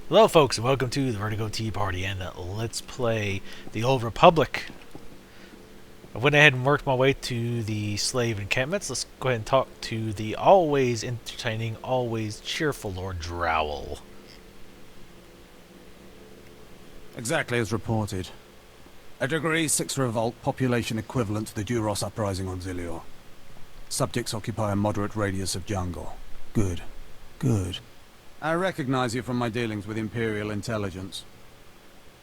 Hello folks and welcome to the Vertigo Tea Party and Let's Play the Old Republic. I went ahead and worked my way to the slave encampments. Let's go ahead and talk to the always entertaining, always cheerful Lord Drowl. Exactly as reported. A Degree 6 revolt, population equivalent to the Duros uprising on Zilior. Subjects occupy a moderate radius of jungle. Good. Good. I recognize you from my dealings with Imperial intelligence.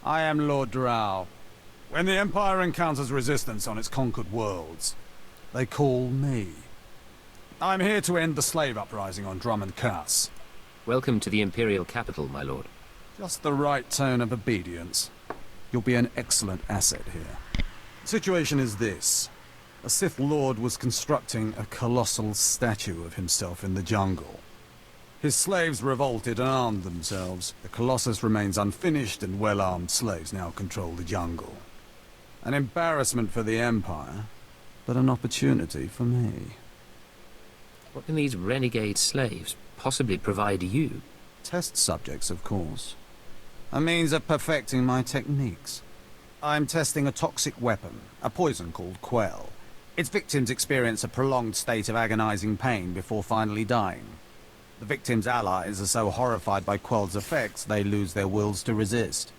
I am Lord Drowl. When the Empire encounters resistance on its conquered worlds, they call me. I'm here to end the slave uprising on Drummond Cass. Welcome to the Imperial capital, my lord. Just the right tone of obedience. You'll be an excellent asset here. The situation is this. A Sith Lord was constructing a colossal statue of himself in the jungle. His slaves revolted and armed themselves. The Colossus remains unfinished, and well-armed slaves now control the jungle. An embarrassment for the Empire, but an opportunity for me. What can these renegade slaves possibly provide you? Test subjects, of course. A means of perfecting my techniques. I'm testing a toxic weapon, a poison called Quell. Its victims experience a prolonged state of agonizing pain before finally dying. The victims' allies are so horrified by Quell's effects, they lose their wills to resist.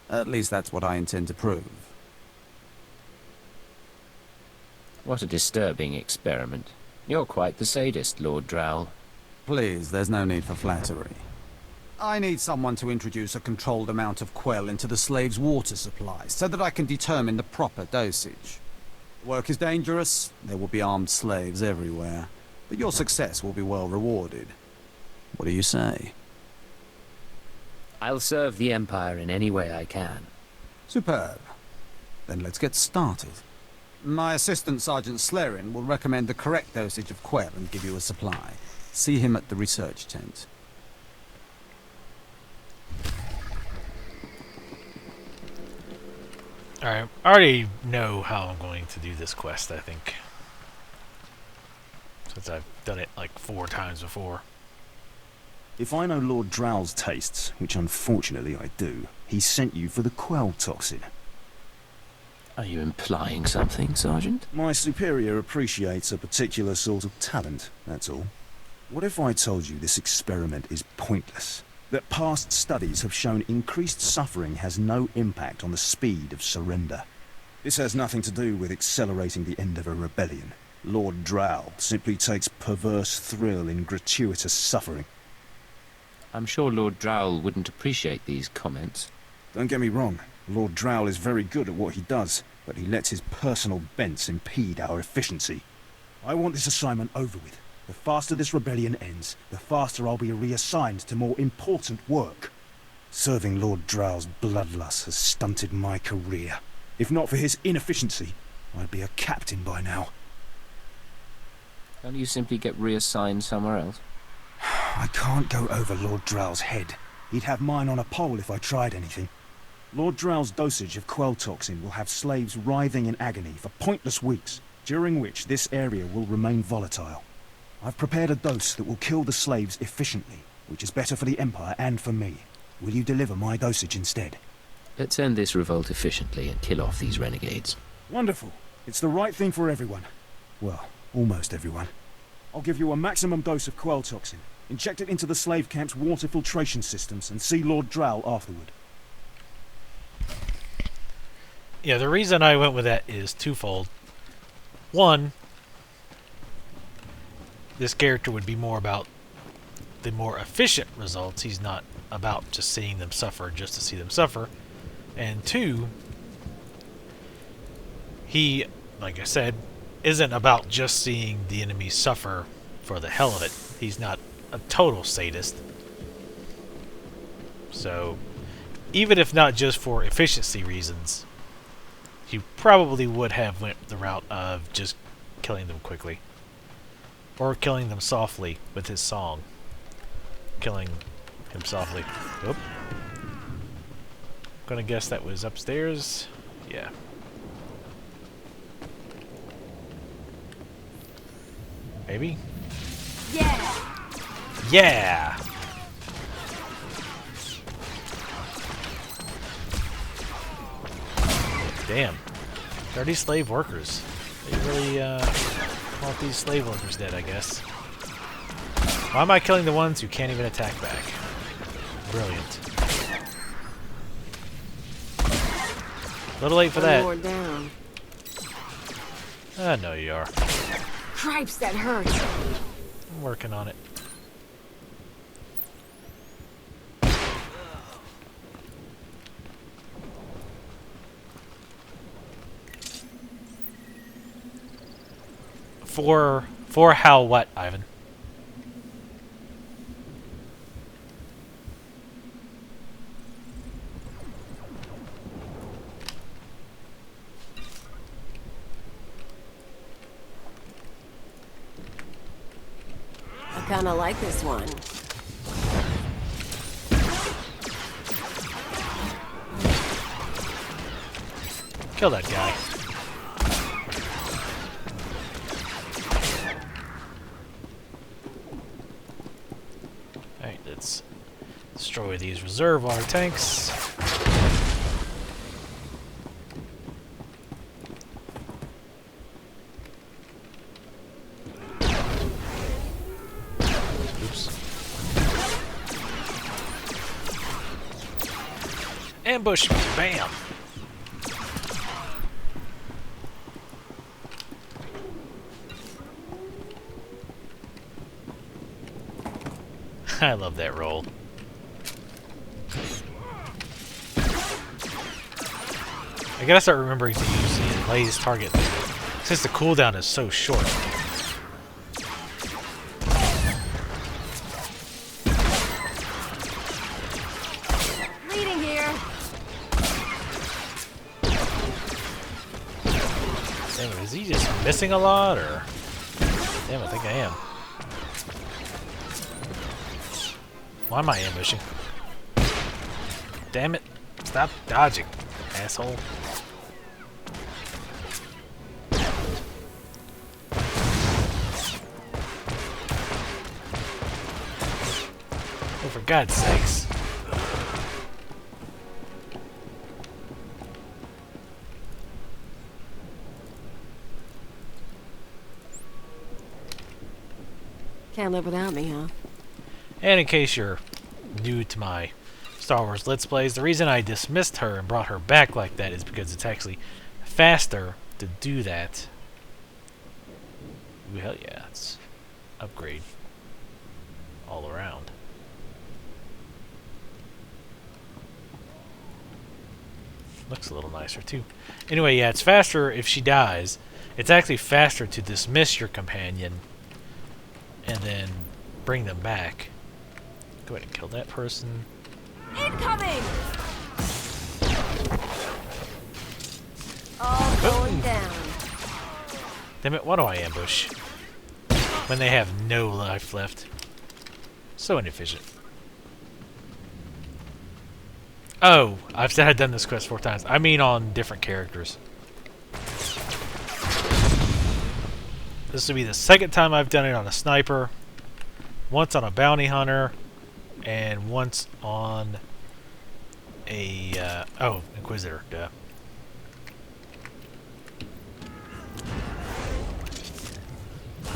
At least that's what I intend to prove. What a disturbing experiment. You're quite the sadist, Lord Drowl. Please, there's no need for flattery. I need someone to introduce a controlled amount of Quell into the slaves' water supply, so that I can determine the proper dosage. The work is dangerous, there will be armed slaves everywhere, but your success will be well rewarded. What do you say? I'll serve the Empire in any way I can. Superb. Then let's get started. My assistant, Sergeant Slerin, will recommend the correct dosage of Quell and give you a supply. See him at the research tent. Alright, I already know how I'm going to do this quest, I think. Since I've done it like 4 times before. If I know Lord Drowl's tastes, which unfortunately I do, he sent you for the Quell toxin. Are you implying something, Sergeant? My superior appreciates a particular sort of talent, that's all. What if I told you this experiment is pointless? That past studies have shown increased suffering has no impact on the speed of surrender. This has nothing to do with accelerating the end of a rebellion. Lord Drowl simply takes perverse thrill in gratuitous suffering. I'm sure Lord Drowl wouldn't appreciate these comments. Don't get me wrong, Lord Drowl is very good at what he does, but he lets his personal bents impede our efficiency. I want this assignment over with. The faster this rebellion ends, the faster I'll be reassigned to more important work. Serving Lord Drowl's bloodlust has stunted my career. If not for his inefficiency, I'd be a captain by now. Can't you simply get reassigned somewhere else? I can't go over Lord Drowl's head. He'd have mine on a pole if I tried anything. Lord Drowl's dosage of Quell toxin will have slaves writhing in agony for pointless weeks, during which this area will remain volatile. I've prepared a dose that will kill the slaves efficiently, which is better for the Empire and for me. Will you deliver my dosage instead? Let's end this revolt efficiently and kill off these renegades. Wonderful. It's the right thing for everyone. Well, almost everyone. I'll give you a maximum dose of Quell toxin. Inject it into the slave camp's water filtration systems and see Lord Drowl afterward. Yeah, the reason I went with that is twofold. One, this character would be more about the more efficient results. He's not about just seeing them suffer just to see them suffer. And two, he, like I said, isn't about just seeing the enemy suffer for the hell of it. He's not a total sadist. So, even if not just for efficiency reasons, he probably would have went the route of just killing them quickly. Or killing them softly with his song. Killing him softly. Oop. Gonna guess that was upstairs. Yeah. Maybe? Yeah! Yeah! damn. Dirty slave workers. They really want these slave workers dead, I guess. Why am I killing the ones who can't even attack back? Brilliant. A little late for that. One more down. I know you are. Cripes, that hurts. I'm working on it. For how what, Ivan? I kinda like this one. Kill that guy. Alright, let's destroy these reserve water tanks. Oops. Ambush! Bam! I love that roll. I gotta start remembering to use the laze target since the cooldown is so short. Leading here. Damn it, is he just missing a lot, or? Damn, I think I am. Why am I ambushing? Damn it. Stop dodging, asshole. Oh, for God's sakes. Can't live without me, huh? And in case you're new to my Star Wars Let's Plays, the reason I dismissed her and brought her back like that is because it's actually faster to do that. Ooh, hell yeah, it's upgrade all around. Looks a little nicer too. Anyway, yeah, it's faster if she dies. It's actually faster to dismiss your companion and then bring them back. Go ahead and kill that person. Incoming! All going down. Damn it, why do I ambush? When they have no life left. So inefficient. Oh, I've said I've done this quest 4 times. I mean on different characters. This will be the second time I've done it on a sniper. Once on a bounty hunter. And once on a, Inquisitor, duh.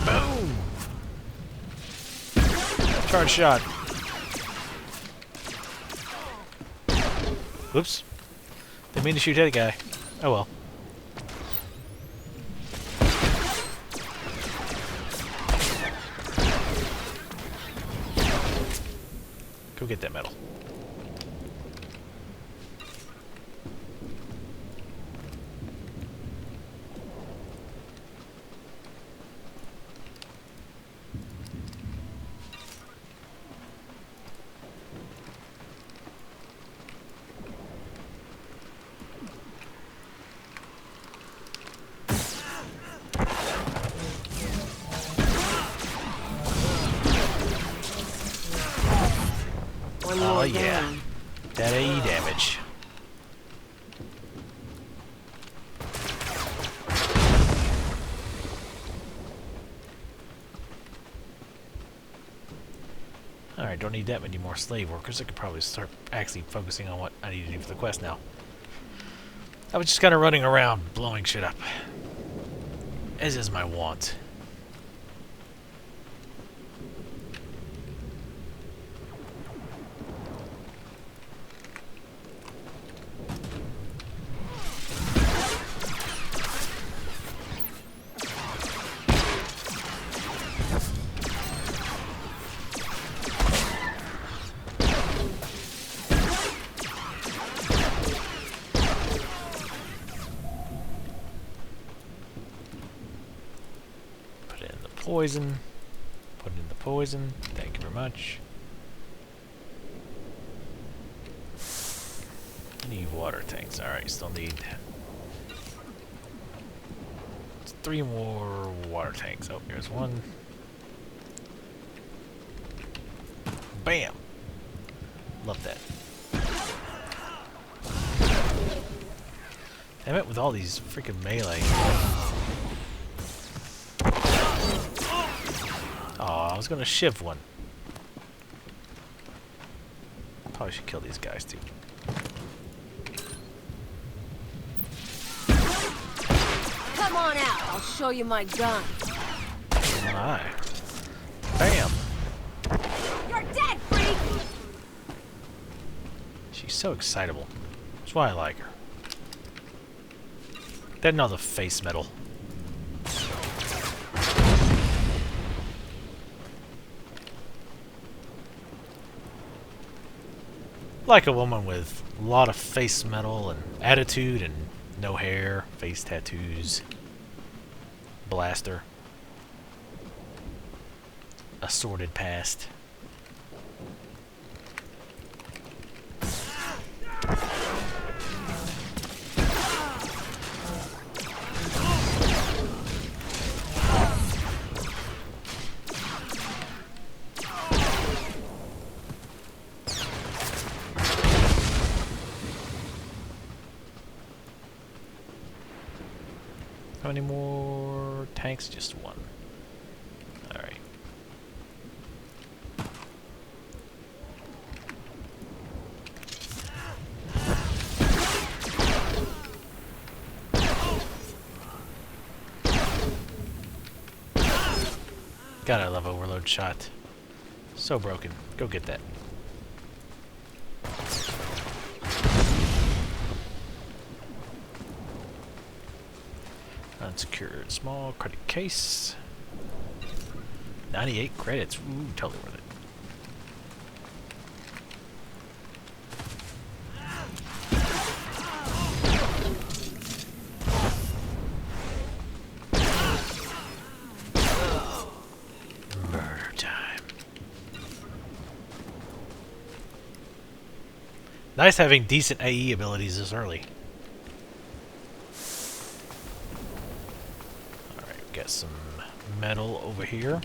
Boom! Charge shot. Whoops. Didn't mean to shoot that guy. Oh well. Go get that medal. Oh yeah, that AE damage. Alright, don't need that many more slave workers. I could probably start actually focusing on what I need to do for the quest now. I was just kind of running around, blowing shit up. As is my wont. Poison. Put in the poison. Thank you very much. Need water tanks. Alright, still need 3 more water tanks. Oh, here's one. Bam! Love that. Damn it with all these freaking melee. Oh, I was gonna shiv one. Probably should kill these guys too. Come on out. I'll show you my gun. My. Bam! You're dead, freak! She's so excitable. That's why I like her. Then all the face metal. Like a woman with a lot of face metal and attitude and no hair, face tattoos, blaster, a sordid past. How many more tanks? Just one. Alright. God, I love overload shot. So broken. Go get that. Unsecured small credit case. 98 credits. Ooh, totally worth it. Murder time. Nice having decent AE abilities this early. Got some metal over here.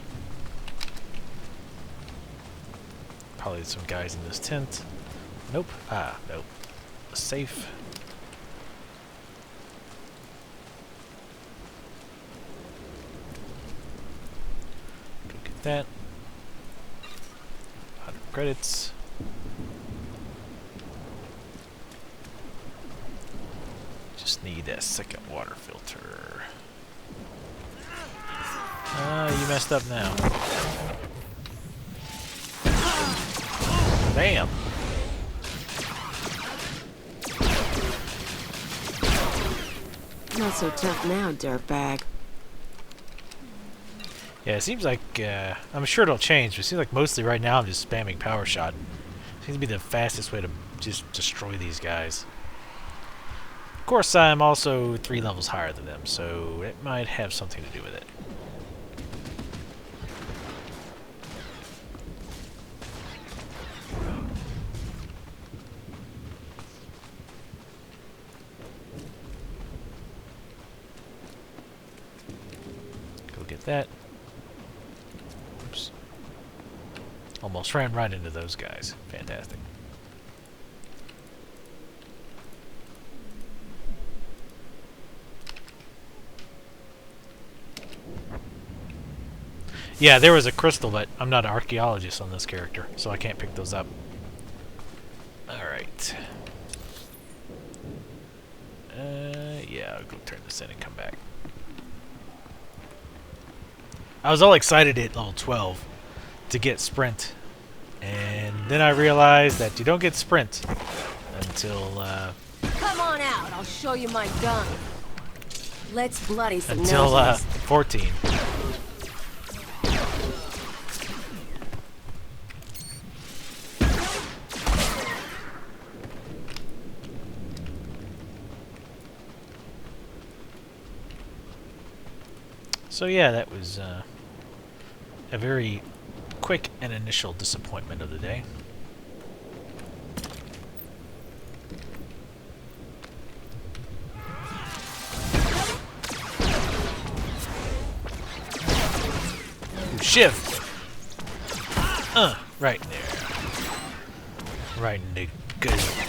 Probably some guys in this tent. Nope. Ah, nope. A safe. Go get that. 100 credits. Just need that second water filter. You messed up now. Bam! Not so tough now, dirtbag. Yeah, it seems like, I'm sure it'll change, but it seems like mostly right now I'm just spamming power shot. Seems to be the fastest way to just destroy these guys. Of course, I'm also 3 levels higher than them, so it might have something to do with it. That. Oops. Almost ran right into those guys. Fantastic. Yeah, there was a crystal, but I'm not an archaeologist on this character, so I can't pick those up. Alright. Yeah, I'll go turn this in and come back. I was all excited at level 12 to get sprint, and then I realized that you don't get sprint until Come on out. I'll show you my gun. Let's bloody some until noses. 14. So yeah, that was a very quick and initial disappointment of the day. Ooh, shift! Right there. Right in the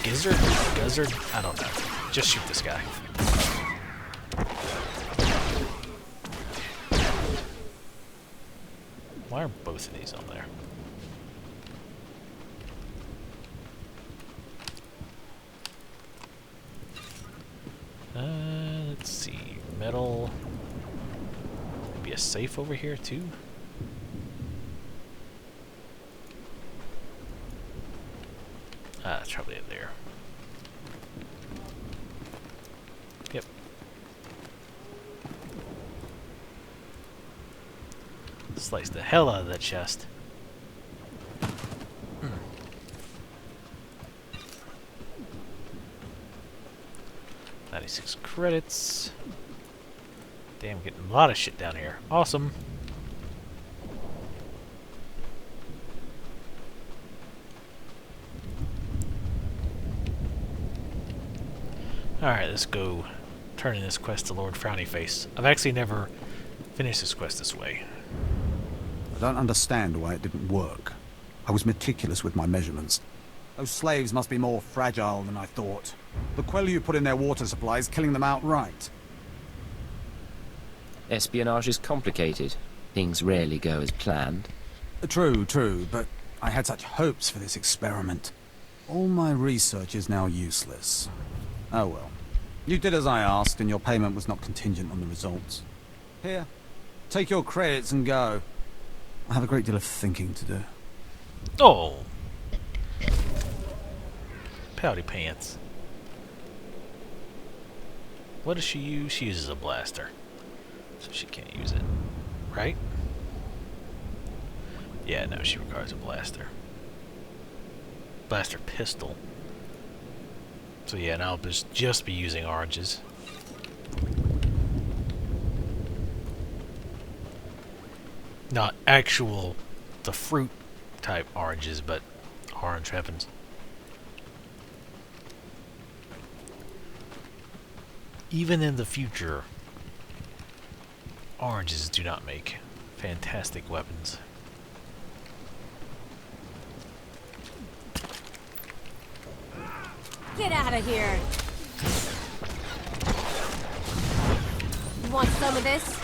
gizzard? Guzzard? I don't know. Just shoot this guy. Why are both of these on there? Let's see. Metal. Maybe a safe over here too? Ah, it's probably in there. Yep. Slice the hell out of that chest. 96 credits. Damn, getting a lot of shit down here. Awesome. Alright, let's go turn in this quest to Lord Frowny Face. I've actually never finished this quest this way. I don't understand why it didn't work. I was meticulous with my measurements. Those slaves must be more fragile than I thought. The Quellu put in their water supplies, killing them outright. Espionage is complicated. Things rarely go as planned. True, but I had such hopes for this experiment. All my research is now useless. Oh well. You did as I asked, and your payment was not contingent on the results. Here, take your credits and go. I have a great deal of thinking to do. Oh! Pouty pants. What does she use? She uses a blaster. So she can't use it. Right? Yeah, no, she requires a blaster. Blaster pistol. So yeah, now I'll just be using oranges. Not actual, the fruit type oranges, but orange weapons. Even in the future, oranges do not make fantastic weapons. Get out of here! You want some of this?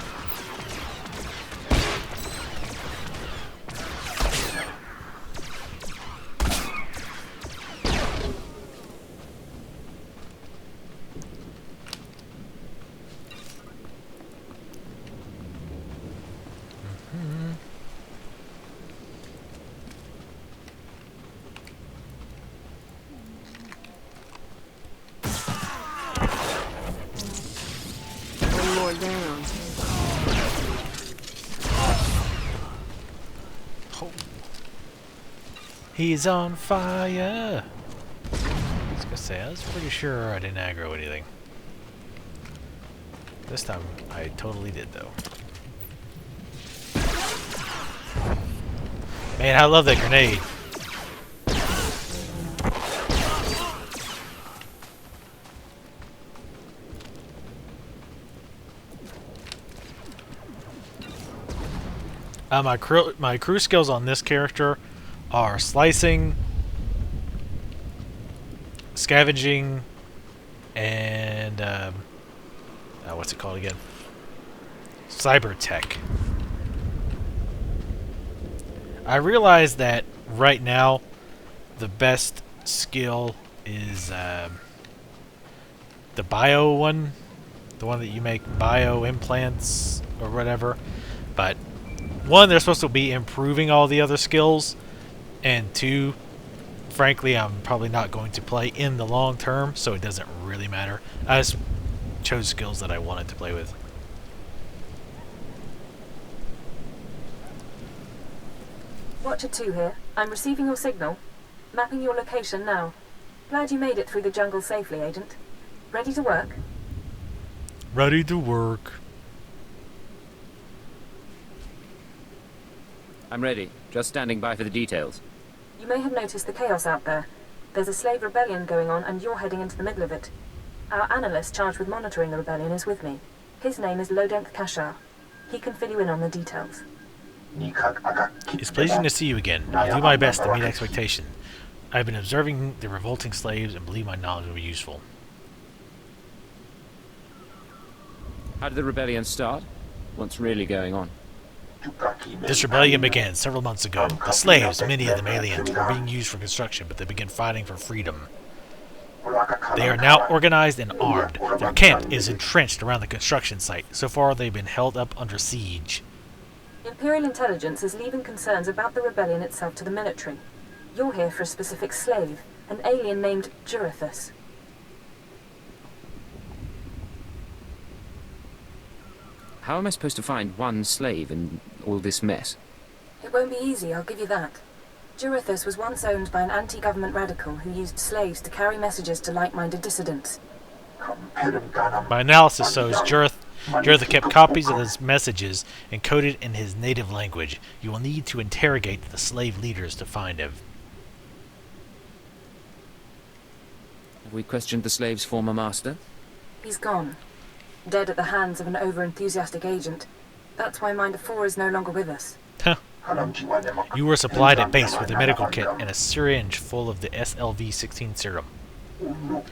Down. Oh. He's on fire! I was gonna say, I was pretty sure I didn't aggro anything. This time, I totally did, though. Man, I love that grenade. My crew skills on this character are slicing, scavenging, and what's it called again? Cyber tech. I realize that right now the best skill is the bio one, the one that you make bio implants or whatever. But one, they're supposed to be improving all the other skills, and two, frankly, I'm probably not going to play in the long term, so it doesn't really matter. I just chose skills that I wanted to play with. Watcher 2 here. I'm receiving your signal. Mapping your location now. Glad you made it through the jungle safely, Agent. Ready to work? Ready to work. I'm ready. Just standing by for the details. You may have noticed the chaos out there. There's a slave rebellion going on and you're heading into the middle of it. Our analyst charged with monitoring the rebellion is with me. His name is Lodenk Kashar. He can fill you in on the details. It's pleasing to see you again. I'll do my best to meet expectation. I've been observing the revolting slaves and believe my knowledge will be useful. How did the rebellion start? What's really going on? This rebellion began several months ago. The slaves, many of them aliens, were being used for construction, but they began fighting for freedom. They are now organized and armed. Their camp is entrenched around the construction site. So far, they've been held up under siege. Imperial intelligence is leaving concerns about the rebellion itself to the military. You're here for a specific slave, an alien named Jurithus. How am I supposed to find one slave in all this mess? It won't be easy, I'll give you that. Jurithus was once owned by an anti-government radical who used slaves to carry messages to like-minded dissidents. My analysis shows Jurith kept copies of his messages encoded in his native language. You will need to interrogate the slave leaders to find him. Have we questioned the slave's former master? He's gone. Dead at the hands of an over-enthusiastic agent. That's why Minder 4 is no longer with us. Huh. You were supplied at base with a medical kit and a syringe full of the SLV-16 serum.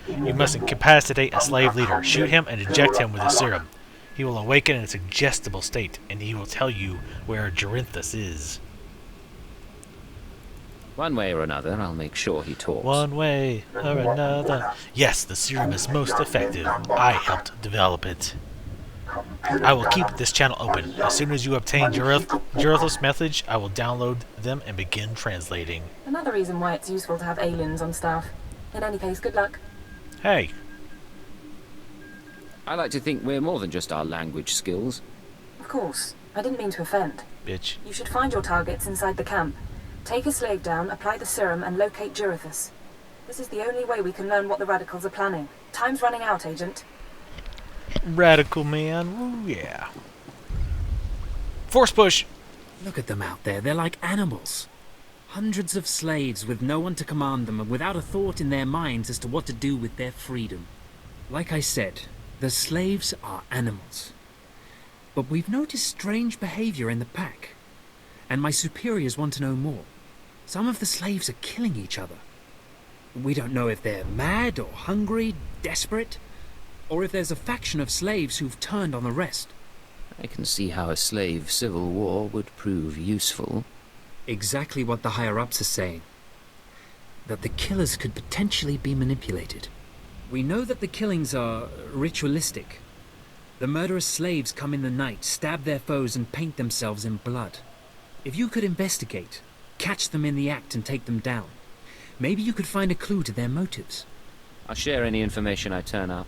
You must incapacitate a slave leader, shoot him, and inject him with the serum. He will awaken in a suggestible state, and he will tell you where Jurithus is. One way or another, I'll make sure he talks. One way or another. Yes, the serum is most effective. I helped develop it. I will keep this channel open. As soon as you obtain Jurithus' message, I will download them and begin translating. Another reason why it's useful to have aliens on staff. In any case, good luck. Hey. I like to think we're more than just our language skills. Of course. I didn't mean to offend. Bitch. You should find your targets inside the camp. Take a slave down, apply the serum, and locate Jurithus. This is the only way we can learn what the radicals are planning. Time's running out, Agent. Radical man. Woo, yeah. Force push. Look at them out there. They're like animals. Hundreds of slaves with no one to command them and without a thought in their minds as to what to do with their freedom. Like I said, the slaves are animals. But we've noticed strange behavior in the pack. And my superiors want to know more. Some of the slaves are killing each other. We don't know if they're mad or hungry, desperate, or if there's a faction of slaves who've turned on the rest. I can see how a slave civil war would prove useful. Exactly what the higher-ups are saying. That the killers could potentially be manipulated. We know that the killings are ritualistic. The murderous slaves come in the night, stab their foes and paint themselves in blood. If you could investigate, catch them in the act and take them down, maybe you could find a clue to their motives. I'll share any information I turn up.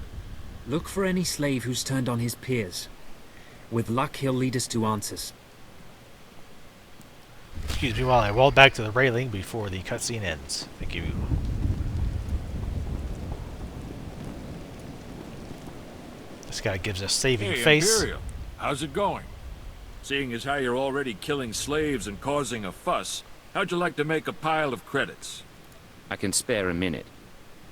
Look for any slave who's turned on his peers. With luck, he'll lead us to answers. Excuse me while I roll back to the railing before the cutscene ends. Thank you. This guy gives us saving face. Imperial, how's it going? Seeing as how you're already killing slaves and causing a fuss, how'd you like to make a pile of credits? I can spare a minute.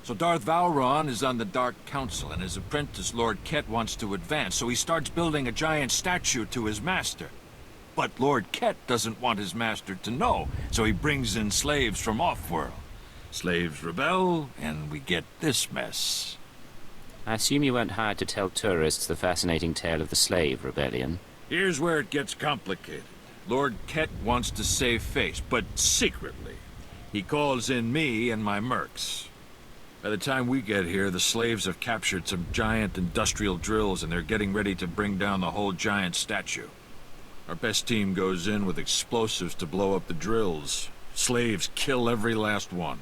So Darth Valron is on the Dark Council, and his apprentice Lord Ket wants to advance, so he starts building a giant statue to his master. But Lord Ket doesn't want his master to know, so he brings in slaves from off-world. Slaves rebel, and we get this mess. I assume you weren't hired to tell tourists the fascinating tale of the slave rebellion. Here's where it gets complicated. Lord Ket wants to save face, but secretly. He calls in me and my mercs. By the time we get here, the slaves have captured some giant industrial drills and they're getting ready to bring down the whole giant statue. Our best team goes in with explosives to blow up the drills. Slaves kill every last one.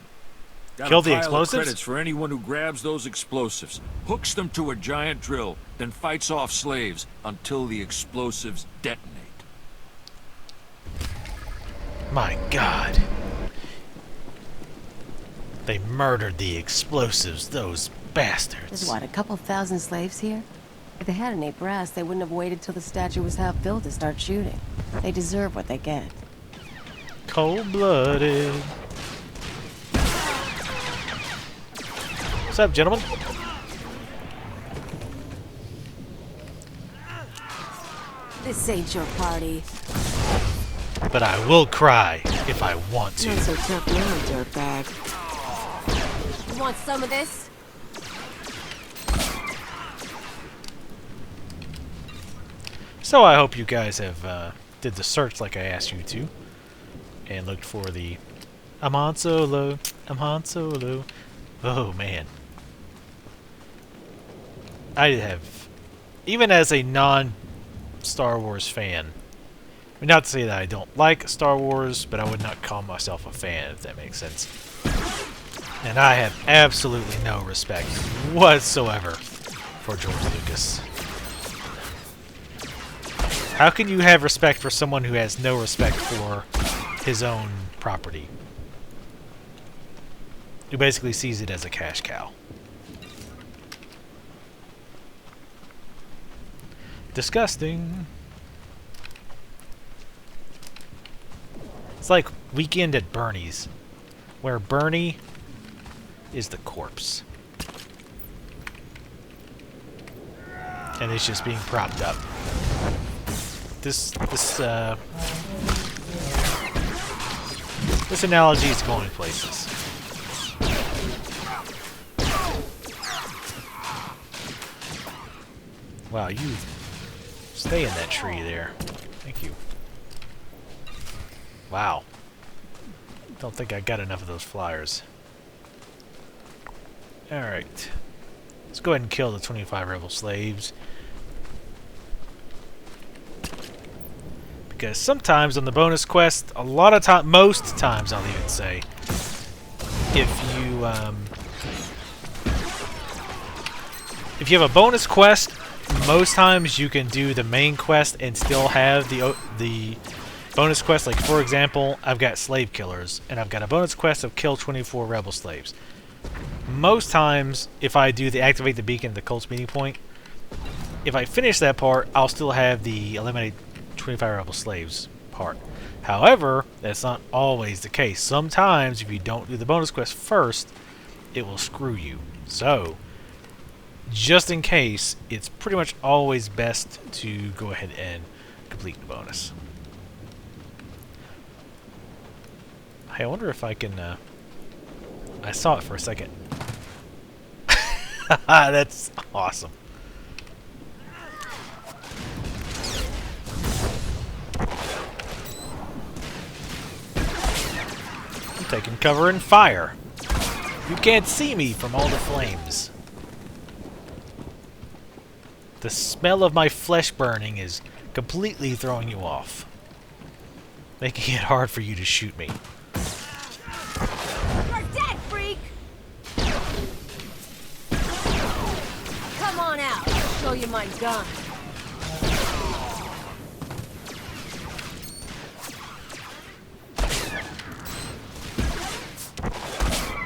Got Kill a the pile of explosives? credits for anyone who grabs those explosives, hooks them to a giant drill, then fights off slaves until the explosives detonate. My God. They murdered the explosives, those bastards. There's what, a couple thousand slaves here? If they had any brass, they wouldn't have waited till the statue was half built to start shooting. They deserve what they get. Cold-blooded. What's up, gentlemen? This ain't your party. But I will cry if I want to. Not so tough now, dirtbag. You want some of this? So I hope you guys have did the search like I asked you to, and looked for the I'm Han Solo, I'm Han Solo. Oh man, I have, even as a non-Star Wars fan, I mean, not to say that I don't like Star Wars, but I would not call myself a fan, if that makes sense. And I have absolutely no respect whatsoever for George Lucas. How can you have respect for someone who has no respect for his own property? Who basically sees it as a cash cow. Disgusting. It's like Weekend at Bernie's, where Bernie is the corpse. And it's just being propped up. This analogy is going places. Wow, you stay in that tree there. Thank you. Wow. Don't think I got enough of those flyers. Alright. Let's go ahead and kill the 25 rebel slaves. Because sometimes on the bonus quest, a lot of time, most times I'll even say, if you have a bonus quest, most times you can do the main quest and still have the bonus quest. Like for example, I've got slave killers, and I've got a bonus quest of kill 24 rebel slaves. Most times, if I do the activate the beacon at the Colt's meeting point, if I finish that part, I'll still have the eliminate 25 rebel slaves part. However, that's not always the case. Sometimes, if you don't do the bonus quest first, it will screw you. So, just in case, it's pretty much always best to go ahead and complete the bonus. Hey, I wonder if I can... I saw it for a second. That's awesome. I'm taking cover in fire. You can't see me from all the flames. The smell of my flesh burning is completely throwing you off, making it hard for you to shoot me. You're dead, freak! Come on out, I'll show you my gun.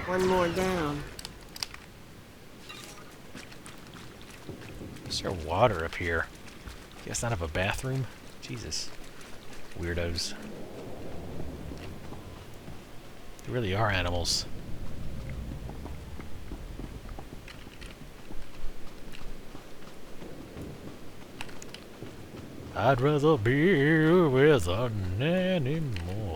One more down. Is there water up here? You guys not have a bathroom? Jesus. Weirdos. They really are animals. I'd rather be with an animal.